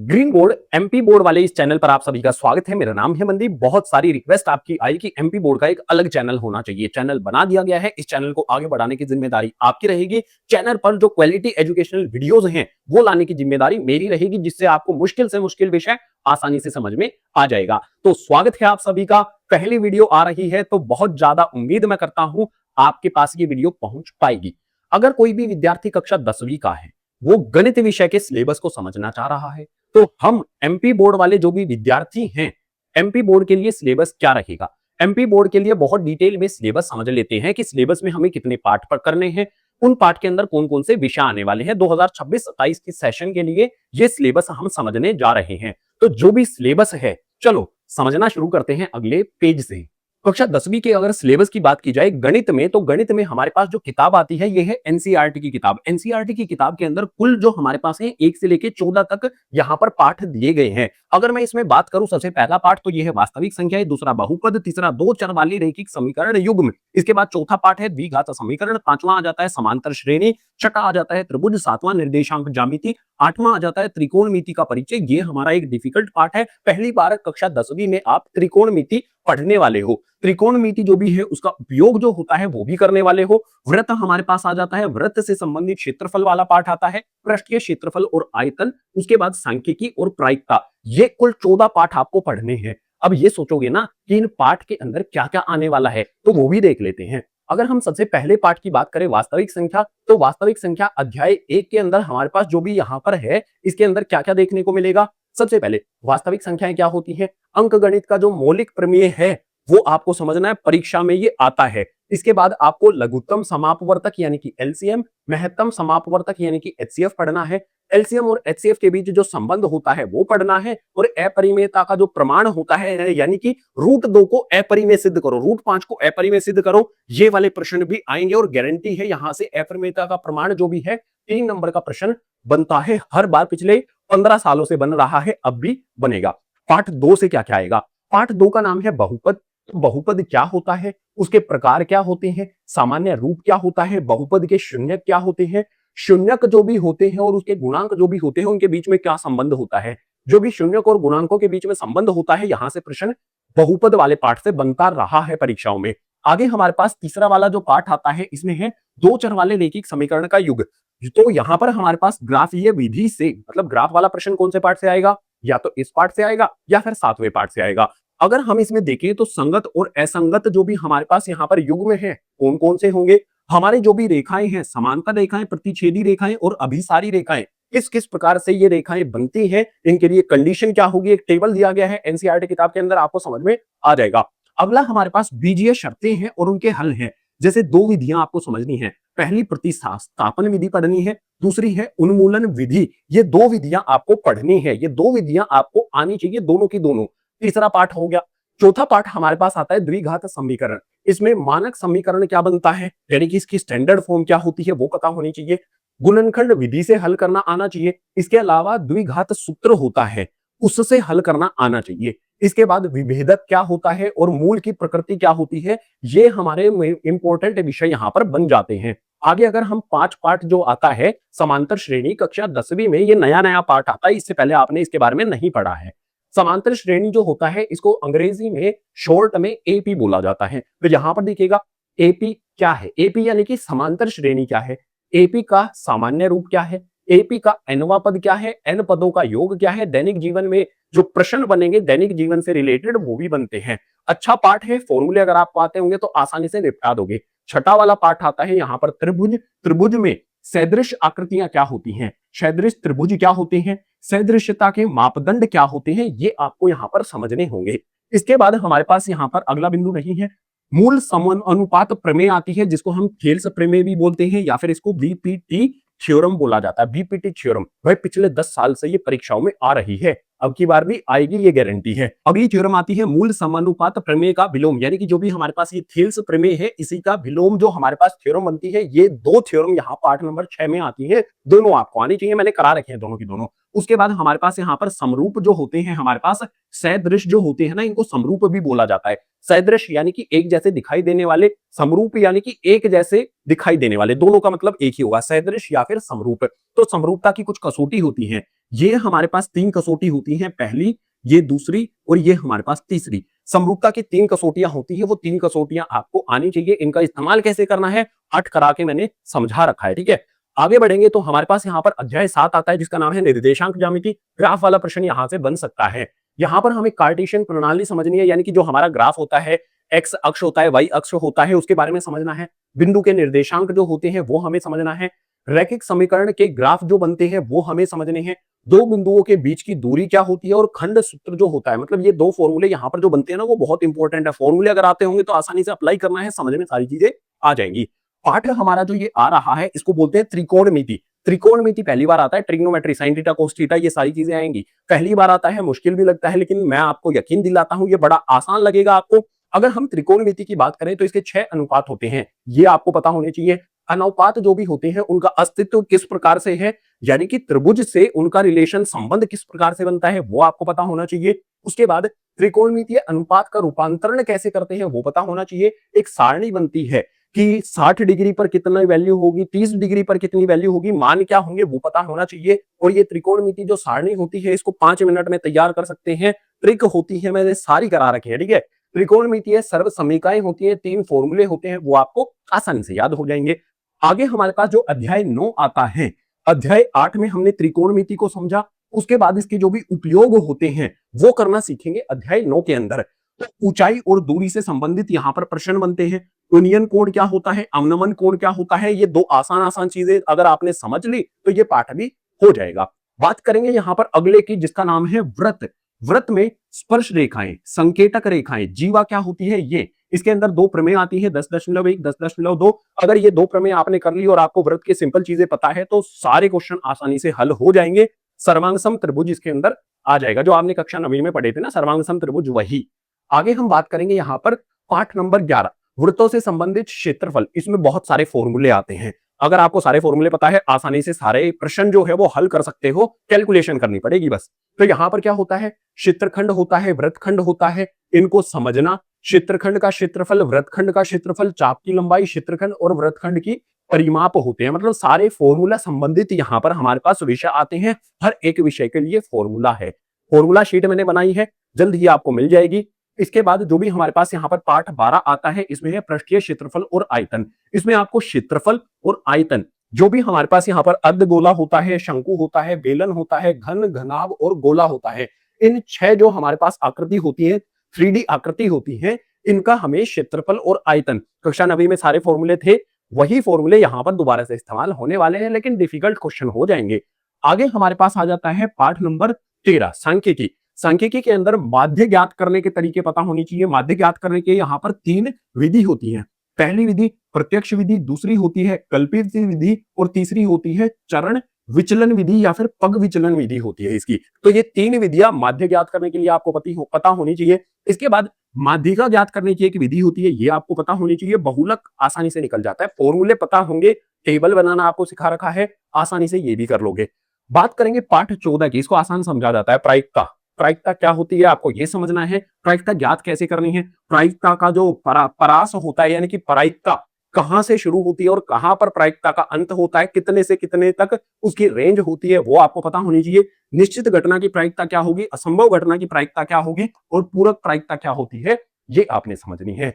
Green board MP board वाले इस channel पर आप सभी का स्वागत है। मेरा नाम है मनदीप। बहुत सारी रिक्वेस्ट आपकी आई कि एमपी बोर्ड का एक अलग चैनल होना चाहिए। चैनल बना दिया गया है। इस चैनल को आगे बढ़ाने की जिम्मेदारी आपकी रहेगी। चैनल पर जो क्वालिटी एजुकेशनल वीडियोस हैं वो लाने की जिम्मेदारी मेरी रहेगी, जिससे आपको मुश्किल से मुश्किल विषय आसानी से समझ में आ जाएगा। तो स्वागत है आप सभी का। पहली वीडियो आ रही है तो बहुत ज्यादा उम्मीद मैं करता हूं आपके पास ये वीडियो पहुंच पाएगी। अगर कोई भी विद्यार्थी कक्षा 10वीं का है, वो गणित विषय के सिलेबस को समझना चाह रहा है, तो हम एमपी बोर्ड वाले जो भी विद्यार्थी हैं, एमपी बोर्ड के लिए सिलेबस क्या रहेगा, एमपी बोर्ड के लिए बहुत डिटेल में सिलेबस समझ लेते हैं कि सिलेबस में हमें कितने पार्ट पर करने हैं, उन पार्ट के अंदर कौन कौन से विषय आने वाले हैं। 2026-27 के सेशन के लिए ये सिलेबस हम समझने जा रहे हैं। तो जो भी सिलेबस है, चलो समझना शुरू करते हैं अगले पेज से। कक्षा 10वीं के अगर सिलेबस की बात की जाए गणित में, तो गणित में हमारे पास जो किताब आती है ये है एनसीईआरटी की किताब। एनसीईआरटी की किताब के अंदर कुल जो हमारे पास है 1 से लेके 14 तक यहाँ पर पाठ दिए गए हैं। अगर मैं इसमें बात करूं, सबसे पहला पाठ तो ये है वास्तविक संख्या, दूसरा बहुपद, तीसरा दो चर वाली रैखिक समीकरण युग्म, इसके बाद चौथा पाठ है द्विघात समीकरण, पांचवा आ जाता है समांतर श्रेणी, छठा आ जाता है त्रिभुज, सातवां निर्देशांक ज्यामिति, आठवां आ जाता है त्रिकोणमिति का परिचय। ये हमारा एक डिफिकल्ट पार्ट है। पहली बार कक्षा 10वीं में आप त्रिकोणमिति पढ़ने वाले हो। त्रिकोणमिति जो भी है उसका उपयोग जो होता है वो भी करने वाले हो। वृत्त हमारे पास आ जाता है, वृत्त से संबंधित क्षेत्रफल वाला पाठ आता है, पृष्ठीय क्षेत्रफल और आयतन, उसके बाद सांख्यिकी और प्रायिकता। ये कुल 14 पाठ आपको पढ़ने हैं। अब ये सोचोगे ना कि इन पाठ के अंदर क्या क्या आने वाला है, तो वो भी देख लेते हैं। अगर हम सबसे पहले पाठ की बात करें वास्तविक संख्या, तो वास्तविक संख्या अध्याय 1 के अंदर हमारे पास जो भी यहाँ पर है, इसके अंदर क्या क्या देखने को मिलेगा। सबसे पहले वास्तविक संख्याएं क्या होती हैं, अंकगणित का जो मौलिक प्रमेय है वो आपको समझना है, परीक्षा में ये आता है। इसके बाद आपको लघुत्तम समापवर्तक यानी कि एलसीएम, महत्तम समापवर्तक यानी कि एचसीएफ पढ़ना है। एलसीएम और एचसीएफ के बीच जो संबंध होता है वो पढ़ना है, और अपरिमेयता का जो प्रमाण होता है यानी कि √2 को अपरिमेय सिद्ध करो, √5 को अपरिमेय सिद्ध करो, ये वाले प्रश्न भी आएंगे। और गारंटी है यहां से अपरिमेयता का प्रमाण जो भी है 3 नंबर का प्रश्न बनता है। हर बार पिछले 15 सालों से बन रहा है, अब भी बनेगा। पाठ 2 से क्या क्या आएगा। पाठ 2 का नाम है बहुपद। तो बहुपद क्या होता है, उसके प्रकार क्या होते हैं, सामान्य रूप क्या होता है, बहुपद के शून्यक क्या होते हैं, शून्यक जो भी होते हैं और उसके गुणांक जो भी होते हैं उनके बीच में क्या संबंध होता है। जो भी शून्यक और गुणांकों के बीच में संबंध होता है, यहां से प्रश्न बहुपद वाले पाठ से बनता रहा है परीक्षाओं में। आगे हमारे पास तीसरा वाला जो पाठ आता है, इसमें है दो चर वाले रैखिक समीकरण का युग। तो यहां पर हमारे पास ग्राफीय विधि से, मतलब ग्राफ वाला प्रश्न कौन से पाठ से आएगा, या तो इस पाठ से आएगा या फिर 7वें पाठ से आएगा। अगर हम इसमें देखें तो संगत और असंगत जो भी हमारे पास यहाँ पर युग्म है कौन कौन से होंगे। हमारे जो भी रेखाएं हैं, समांतर रेखाएं, प्रतिच्छेदी रेखाएं और अभिसारी रेखाएं, किस किस प्रकार से ये रेखाएं बनती हैं, इनके लिए कंडीशन क्या होगी, एक टेबल दिया गया है एनसीईआरटी किताब के अंदर, आपको समझ में आ जाएगा। अगला हमारे पास बीजीय शर्तें हैं और उनके हल हैं। जैसे दो विधियां आपको समझनी है, पहली प्रतिस्थापन विधि पढ़नी है, दूसरी है उन्मूलन विधि। ये दो विधियां आपको पढ़नी है, ये दो विधियां आपको आनी चाहिए, दोनों की दोनों। तीसरा पाठ हो गया। चौथा पाठ हमारे पास आता है द्विघात समीकरण। इसमें मानक समीकरण क्या बनता है, यानी कि इसकी स्टैंडर्ड फॉर्म क्या होती है वो पता होनी चाहिए। गुणनखंड विधि से हल करना आना चाहिए। इसके अलावा द्विघात सूत्र होता है, उससे हल करना आना चाहिए। इसके बाद विभेदक क्या होता है और मूल की प्रकृति क्या होती है, ये हमारे इंपॉर्टेंट विषय यहाँ पर बन जाते हैं। आगे अगर हम 5 पाठ जो आता है समांतर श्रेणी, कक्षा 10वीं में ये नया नया पाठ आता है, इससे पहले आपने इसके बारे में नहीं पढ़ा है। समांतर श्रेणी जो होता है इसको अंग्रेजी में शॉर्ट में एपी बोला जाता है। तो यहां पर देखिएगा एपी क्या है, एपी यानी कि समांतर श्रेणी क्या है, एपी का सामान्य रूप क्या है, एपी का nवां पद क्या है, n पदों का योग क्या है। दैनिक जीवन में जो प्रश्न बनेंगे दैनिक जीवन से रिलेटेड वो भी बनते हैं। अच्छा पाठ है, फॉर्मूले अगर आपको आते होंगे तो आसानी से निपटा दोगे। छठा वाला पाठ आता है यहाँ पर त्रिभुज। त्रिभुज में सदृश आकृतियां क्या होती हैं, सदृश त्रिभुज क्या होते हैं, सदृश्यता के मापदंड क्या होते हैं, ये आपको यहाँ पर समझने होंगे। इसके बाद हमारे पास यहाँ पर अगला बिंदु नहीं है, मूल समानुपात प्रमेय आती है, जिसको हम थेल्स प्रमेय भी बोलते हैं या फिर इसको बीपीटी थ्योरम बोला जाता है। बीपीटी थ्योरम भाई पिछले 10 साल से ये परीक्षाओं में आ रही है, अब की बार भी आएगी, ये गारंटी है। अगली थ्योरम आती है मूल समानुपात प्रमेय का विलोम, यानी कि जो भी हमारे पास ये थेल्स प्रमेय है इसी का विलोम जो हमारे पास थ्योरम बनती है। ये दो थ्योरम यहाँ पार्ट नंबर 6 में आती है, दोनों आपको आनी चाहिए, मैंने करा रखे हैं दोनों की दोनों। उसके बाद हमारे पास यहाँ पर समरूप जो होते हैं, हमारे पास सदृश जो होते हैं ना, इनको समरूप भी बोला जाता है। सदृश यानी कि एक जैसे दिखाई देने वाले, समरूप यानी कि एक जैसे दिखाई देने वाले, दोनों का मतलब एक ही होगा, सदृश या फिर समरूप। तो समरूपता की कुछ कसौटी होती है, ये हमारे पास 3 कसौटी होती हैं, पहली, ये दूसरी और ये हमारे पास तीसरी। समरूपता की 3 कसौटियां होती है, वो 3 कसौटियां आपको आनी चाहिए। इनका इस्तेमाल कैसे करना है, हट करा के मैंने समझा रखा है, ठीक है। आगे बढ़ेंगे तो हमारे पास यहाँ पर अध्याय 7 आता है, जिसका नाम है निर्देशांक ज्यामिति। ग्राफ वाला प्रश्न यहाँ से बन सकता है। यहाँ पर हमें कार्टेशियन प्रणाली समझनी है, यानी कि जो हमारा ग्राफ होता है, एक्स अक्ष होता है, वाई अक्ष होता है, उसके बारे में समझना है। बिंदु के निर्देशांक जो होते हैं वो हमें समझना है। रैखिक समीकरण के ग्राफ जो बनते हैं वो हमें समझने हैं। दो बिंदुओं के बीच की दूरी क्या होती है और खंड सूत्र जो होता है, मतलब ये दो फॉर्मूले यहाँ पर जो बनते हैं ना, वो बहुत इंपॉर्टेंट है। फॉर्मूले अगर आते होंगे तो आसानी से अप्लाई करना है, समझ में सारी चीजें आ जाएंगी। पाठ हमारा जो ये आ रहा है, इसको बोलते हैं त्रिकोणमिति। त्रिकोणमिति पहली बार आता है, trigonometry, sine theta, cos theta, ये सारी चीजें आएंगी, पहली बार आता है, मुश्किल भी लगता है, लेकिन मैं आपको यकीन दिलाता हूं ये बड़ा आसान लगेगा आपको। अगर हम त्रिकोणमिति की बात करें तो इसके 6 अनुपात होते हैं, ये आपको पता होने चाहिए। अनुपात जो भी होते हैं उनका अस्तित्व किस प्रकार से है, यानी कि त्रिभुज से उनका रिलेशन, संबंध किस प्रकार से बनता है, वो आपको पता होना चाहिए। उसके बाद त्रिकोणमितीय अनुपात का रूपांतरण कैसे करते हैं वो पता होना चाहिए। एक सारणी बनती है कि 60 डिग्री पर कितना वैल्यू होगी, 30 डिग्री पर कितनी वैल्यू होगी, मान क्या होंगे वो पता होना चाहिए। और ये त्रिकोणमिति जो सारणी होती है, इसको 5 मिनट में तैयार कर सकते हैं। ट्रिक होती है, मैंने सारी करा रखी है, ठीक है। त्रिकोणमितीय सर्व समीकरण होती है, 3 फॉर्मूले होते हैं, वो आपको आसानी से याद हो जाएंगे। आगे हमारे पास जो अध्याय 9 आता है, अध्याय 8 में हमने त्रिकोणमिति को समझा, उसके बाद इसके जो भी उपयोग होते हैं वो करना सीखेंगे अध्याय 9 के अंदर। तो ऊंचाई और दूरी से संबंधित यहाँ पर प्रश्न बनते हैं। यूनियन कोण क्या होता है, अवनमन कोण क्या होता है, ये दो आसान आसान चीजें अगर आपने समझ ली तो ये पाठ भी हो जाएगा। बात करेंगे यहाँ पर अगले की, जिसका नाम है व्रत। व्रत में स्पर्श रेखाएं, संकेतक रेखाएं, जीवा क्या होती है ये, इसके अंदर दो प्रमेय आती है, 10.1, 10.2। अगर ये दो प्रमेय आपने कर ली और आपको व्रत की सिंपल चीजें पता है तो सारे क्वेश्चन आसानी से हल हो जाएंगे। सर्वांग सम त्रिभुज इसके अंदर आ जाएगा, जो आपने कक्षा 9वीं में पढ़े थे ना, सर्वांग सम त्रिभुज वही। आगे हम बात करेंगे यहाँ पर पाठ नंबर 11, वृत्तों से संबंधित क्षेत्रफल। इसमें बहुत सारे फॉर्मूले आते हैं, अगर आपको सारे फॉर्मूले पता है आसानी से सारे प्रश्न जो है वो हल कर सकते हो, कैलकुलेशन करनी पड़ेगी बस। तो यहाँ पर क्या होता है, क्षेत्रखंड होता है, वृत्तखंड होता है, इनको समझना। क्षेत्रखंड का क्षेत्रफल, वृत्तखंड का क्षेत्रफल, चाप की लंबाई, क्षेत्रखंड और वृत्तखंड की परिमाप होते हैं, मतलब सारे फॉर्मूला संबंधित यहाँ पर हमारे पास विषय आते हैं। हर एक विषय के लिए फॉर्मूला है, फॉर्मूला शीट मैंने बनाई है, जल्द ही आपको मिल जाएगी। इसके बाद जो भी हमारे पास यहाँ पर पाठ 12 आता है, इसमें है पृष्ठीय क्षेत्रफल और आयतन। इसमें आपको क्षेत्रफल और आयतन, जो भी हमारे पास यहाँ पर अर्धगोला होता है, शंकु होता है, बेलन होता है, घन, घनाभ और गोला होता है, इन 6 जो हमारे पास आकृति होती है, 3D आकृति होती है, इनका हमें क्षेत्रफल और आयतन, कक्षा 9वीं में सारे फॉर्मूले थे, वही फॉर्मूले यहाँ पर दोबारा से इस्तेमाल होने वाले हैं, लेकिन डिफिकल्ट क्वेश्चन हो जाएंगे। आगे हमारे पास आ जाता है पाठ नंबर 13, सांख्यिकी। सांख्यिकी के अंदर माध्य ज्ञात करने के तरीके पता होनी चाहिए। माध्य ज्ञात करने के यहाँ पर 3 विधि होती है। पहली विधि प्रत्यक्ष विधि, दूसरी होती है कल्पित विधि और तीसरी होती है चरण विचलन विधि या फिर पग विचलन विधि होती है इसकी। तो ये 3 विधियां माध्य ज्ञात करने के लिए आपको पता होनी चाहिए। इसके बाद माध्यिका ज्ञात करने की एक विधि होती है, ये आपको पता होनी चाहिए। बहुलक आसानी से निकल जाता है, फॉर्मूले पता होंगे, टेबल बनाना आपको सिखा रखा है, आसानी से ये भी कर लोगे। बात करेंगे पाठ 14 की, इसको आसान समझा जाता है, प्रायिकता। प्रायिकता क्या होती है आपको ये समझना है। प्रायिकता ज्ञात कैसे करनी है, प्रायिकता का जो परास होता है, यानी कि प्रायिकता कहां से शुरू होती है और कहां पर प्रायिकता का अंत होता है, कितने से कितने तक उसकी रेंज होती है, वो आपको पता होनी चाहिए। निश्चित घटना की प्रायिकता क्या होगी, असंभव घटना की प्रायिकता क्या होगी और पूरक प्रायिकता क्या होती है, ये आपने समझनी है।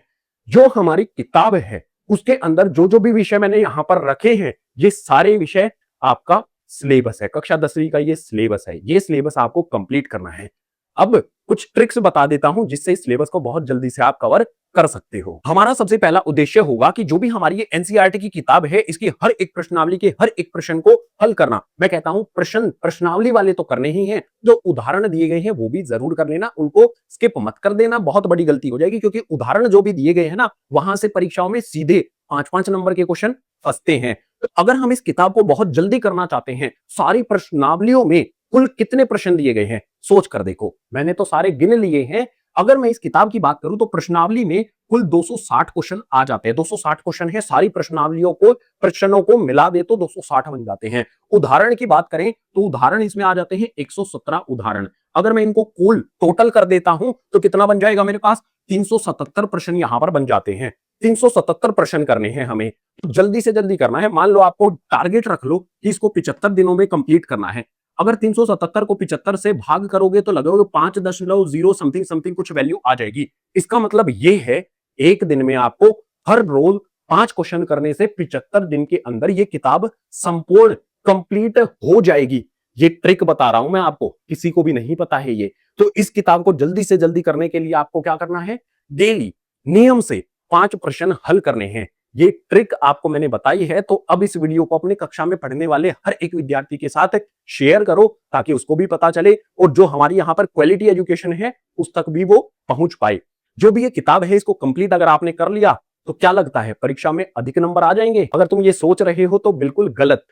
जो हमारी किताब है उसके अंदर जो जो भी विषय मैंने यहां पर रखे हैं, ये सारे विषय आपका सिलेबस है, कक्षा 10वीं का ये सिलेबस है, ये सिलेबस आपको कंप्लीट करना है। अब कुछ ट्रिक्स बता देता हूं जिससे इस सिलेबस को बहुत जल्दी से आप कवर कर सकते हो। हमारा सबसे पहला उद्देश्य होगा कि जो भी हमारी ये एनसीईआरटी की किताब है, इसकी हर एक प्रश्नावली के हर एक प्रश्न को हल करना। मैं कहता हूं प्रश्नावली वाले तो करने ही हैं, जो उदाहरण दिए गए हैं वो भी जरूर कर लेना, उनको स्किप मत कर देना, बहुत बड़ी गलती हो जाएगी, क्योंकि उदाहरण जो भी दिए गए हैं ना, वहां से परीक्षाओं में सीधे 5-5 नंबर के क्वेश्चन फंसते हैं। तो अगर हम इस किताब को बहुत जल्दी करना चाहते हैं, सारी प्रश्नावलियों में कुल कितने प्रश्न दिए गए हैं सोच कर देखो, मैंने तो सारे गिन लिए हैं। अगर मैं इस किताब की बात करूं तो प्रश्नावली में कुल 260 क्वेश्चन आ जाते हैं। 260 क्वेश्चन है, सारी प्रश्नों को मिला दे तो 260 बन जाते हैं। उदाहरण की बात करें तो उदाहरण इसमें आ जाते हैं 117 उदाहरण। अगर मैं इनको कुल टोटल कर देता हूं तो कितना बन जाएगा मेरे पास? 377 प्रश्न यहां पर बन जाते हैं। 377 प्रश्न करने हैं हमें, तो जल्दी से जल्दी करना है। मान लो आपको टारगेट रख लो कि इसको 75 दिनों में कंप्लीट करना है। अगर 377 को 75 से भाग करोगे तो लगभग 5.0 समथिंग समथिंग कुछ वैल्यू आ जाएगी। इसका मतलब ये है एक दिन में आपको हर रोज 5 क्वेश्चन करने से 75 दिन के अंदर ये किताब संपूर्ण कंप्लीट हो जाएगी। ये ट्रिक बता रहा हूं मैं आपको, किसी को भी नहीं पता है ये। तो इस किताब को जल्दी से जल्दी करने के लिए आपको क्या करना है? डेली नियम से 5 प्रश्न हल करने हैं। ये ट्रिक आपको मैंने बताई है, तो अब इस वीडियो को अपने कक्षा में पढ़ने वाले हर एक विद्यार्थी के साथ शेयर करो ताकि उसको भी पता चले और जो हमारी यहाँ पर क्वालिटी एजुकेशन है उस तक भी वो पहुंच पाए। जो भी ये किताब है इसको कंप्लीट अगर आपने कर लिया तो क्या लगता है परीक्षा में अधिक नंबर आ जाएंगे? अगर तुम ये सोच रहे हो तो बिल्कुल गलत।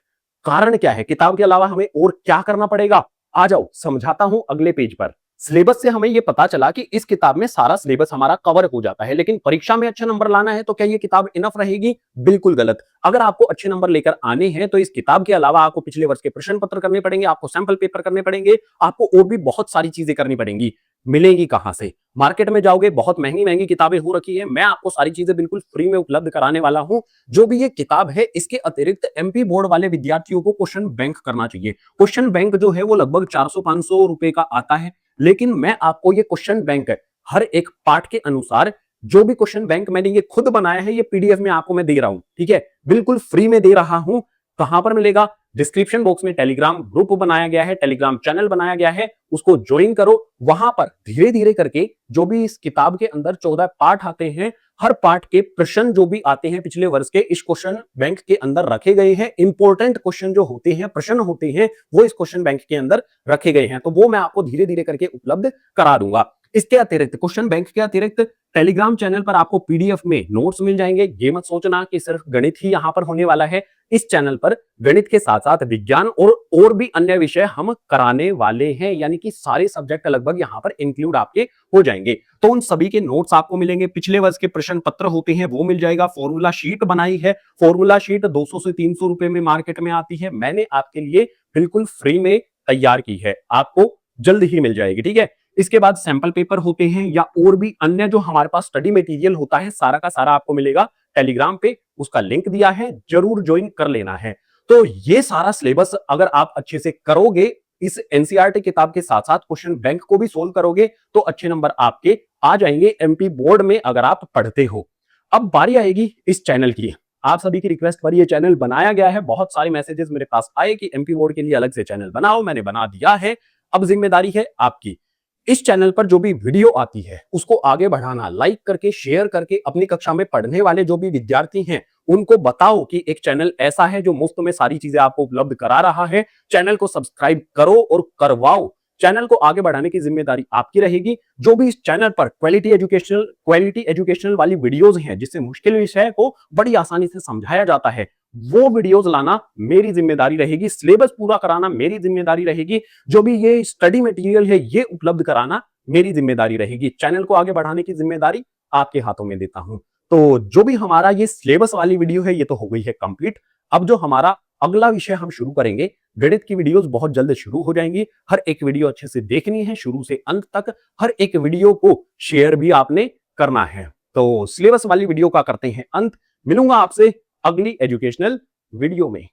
कारण क्या है? किताब के अलावा हमें और क्या करना पड़ेगा? आ जाओ समझाता हूं अगले पेज पर। सिलेबस से हमें यह पता चला कि इस किताब में सारा सिलेबस हमारा कवर हो जाता है, लेकिन परीक्षा में अच्छे नंबर लाना है तो क्या ये किताब इनफ रहेगी? बिल्कुल गलत। अगर आपको अच्छे नंबर लेकर आने हैं तो इस किताब के अलावा आपको पिछले वर्ष के प्रश्न पत्र करने पड़ेंगे, आपको सैंपल पेपर करने पड़ेंगे, आपको और भी बहुत सारी चीजें करनी पड़ेंगी। मिलेंगी कहां से? मार्केट में जाओगे, बहुत महंगी महंगी किताबें हो रखी है। मैं आपको सारी चीजें बिल्कुल फ्री में उपलब्ध कराने वाला हूं। जो भी ये किताब है इसके अतिरिक्त एमपी बोर्ड वाले विद्यार्थियों को क्वेश्चन बैंक करना चाहिए। क्वेश्चन बैंक जो है वो लगभग 400-500 रुपए का आता है, लेकिन मैं आपको ये क्वेश्चन बैंक हर एक पार्ट के अनुसार जो भी क्वेश्चन बैंक मैंने ये खुद बनाया है, ये पीडीएफ में आपको मैं दे रहा हूं, ठीक है, बिल्कुल फ्री में दे रहा हूं। कहां पर मिलेगा? डिस्क्रिप्शन बॉक्स में टेलीग्राम ग्रुप बनाया गया है, टेलीग्राम चैनल बनाया गया है, उसको ज्वाइन करो। वहां पर धीरे धीरे करके जो भी इस किताब के अंदर 14 पार्ट आते हैं, हर पार्ट के प्रश्न जो भी आते हैं पिछले वर्ष के इस क्वेश्चन बैंक के अंदर रखे गए हैं। इंपॉर्टेंट क्वेश्चन जो होते हैं, प्रश्न होते हैं, वो इस क्वेश्चन बैंक के अंदर रखे गए हैं, तो वो मैं आपको धीरे धीरे करके उपलब्ध करा दूंगा। इसके अतिरिक्त क्वेश्चन बैंक के अतिरिक्त टेलीग्राम चैनल पर आपको पीडीएफ में नोट्स मिल जाएंगे। ये मत सोचना कि सिर्फ गणित ही यहां पर होने वाला है। इस चैनल पर गणित के साथ साथ विज्ञान और भी अन्य विषय हम कराने वाले हैं, यानी कि सारे सब्जेक्ट लगभग यहां पर इंक्लूड आपके हो जाएंगे। तो उन सभी के नोट्स आपको मिलेंगे, पिछले वर्ष के प्रश्न पत्र होते हैं वो मिल जाएगा, फॉर्मूला शीट बनाई है, फॉर्मूला शीट 200 से 300 रुपए में मार्केट में आती है, मैंने आपके लिए बिल्कुल फ्री में तैयार की है, आपको जल्द ही मिल जाएगी, ठीक है। इसके बाद सैंपल पेपर होते हैं या और भी अन्य जो हमारे पास स्टडी मटेरियल होता है, सारा का सारा आपको मिलेगा टेलीग्राम पे, उसका लिंक दिया है, जरूर ज्वाइन कर लेना है। तो ये सारा सिलेबस अगर आप अच्छे से करोगे, इस एनसीईआरटी किताब के साथ साथ क्वेश्चन बैंक को भी सोल्व करोगे तो अच्छे नंबर आपके आ जाएंगे एमपी बोर्ड में अगर आप पढ़ते हो। अब बारी आएगी इस चैनल की। आप सभी की रिक्वेस्ट पर यह चैनल बनाया गया है। बहुत सारे मैसेजेस मेरे पास आए कि एमपी बोर्ड के लिए अलग से चैनल बनाओ, मैंने बना दिया है। अब जिम्मेदारी है आपकी, इस चैनल पर जो भी वीडियो आती है उसको आगे बढ़ाना, लाइक करके, शेयर करके, अपनी कक्षा में पढ़ने वाले जो भी विद्यार्थी हैं उनको बताओ कि एक चैनल ऐसा है जो मुफ्त में सारी चीजें आपको उपलब्ध करा रहा है। चैनल को सब्सक्राइब करो और करवाओ। चैनल को आगे बढ़ाने की जिम्मेदारी आपकी रहेगी। जो भी इस चैनल पर क्वालिटी एजुकेशनल वाली वीडियोज हैं, जिससे मुश्किल विषय को बड़ी आसानी से समझाया जाता है, वो वीडियोस लाना मेरी जिम्मेदारी रहेगी। सिलेबस पूरा कराना मेरी जिम्मेदारी रहेगी। जो भी ये स्टडी मटेरियल है ये उपलब्ध कराना मेरी जिम्मेदारी रहेगी। चैनल को आगे बढ़ाने की जिम्मेदारी आपके हाथों में देता हूं। तो जो भी हमारा ये सिलेबस वाली वीडियो है ये तो हो गई है कंप्लीट। अब जो हमारा अगला विषय हम शुरू करेंगे, गणित की वीडियोस बहुत जल्द शुरू हो जाएंगी। हर एक वीडियो अच्छे से देखनी है शुरू से अंत तक। हर एक वीडियो को शेयर भी आपने करना है। तो सिलेबस वाली वीडियो का करते हैं अंत। मिलूंगा आपसे अगली एजुकेशनल वीडियो में।